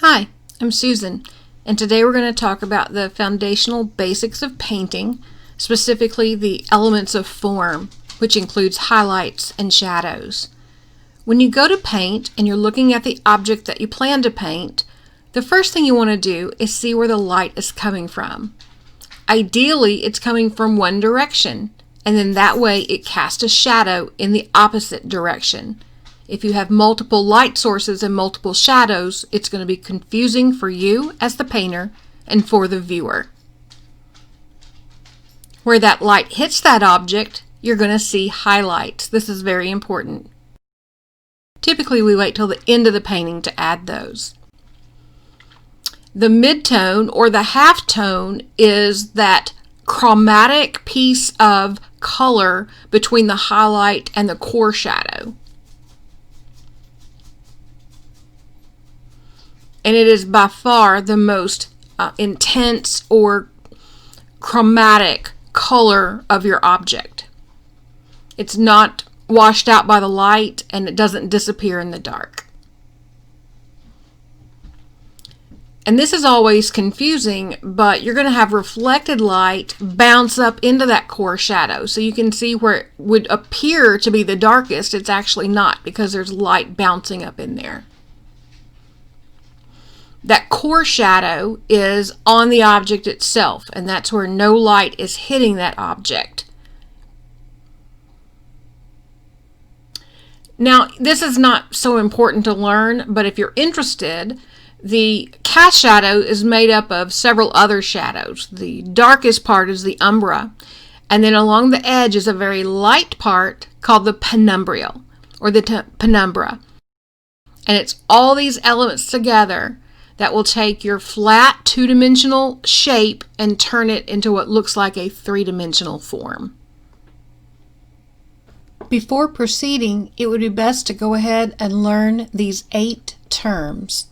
Hi, I'm Susan, and today we're going to talk about the foundational basics of painting, specifically the elements of form, which includes highlights and shadows. When you go to paint and you're looking at the object that you plan to paint, the first thing you want to do is see where the light is coming from. Ideally, it's coming from one direction, and then that way it casts a shadow in the opposite direction. If you have multiple light sources and multiple shadows, it's going to be confusing for you as the painter and for the viewer. Where that light hits that object, you're going to see highlights. This is very important. Typically, we wait till the end of the painting to add those. The midtone or the halftone is that chromatic piece of color between the highlight and the core shadow. And it is by far the most intense or chromatic color of your object. It's not washed out by the light, and it doesn't disappear in the dark. And this is always confusing, but you're going to have reflected light bounce up into that core shadow. So you can see where it would appear to be the darkest, it's actually not, because there's light bouncing up in there. That core shadow is on the object itself, and that's where no light is hitting that object. Now, this is not so important to learn, but if you're interested, the cast shadow is made up of several other shadows. The darkest part is the umbra, and then along the edge is a very light part called the penumbra, or the penumbra. And it's all these elements together that will take your flat two-dimensional shape and turn it into what looks like a three-dimensional form. Before proceeding, it would be best to go ahead and learn these 8 terms.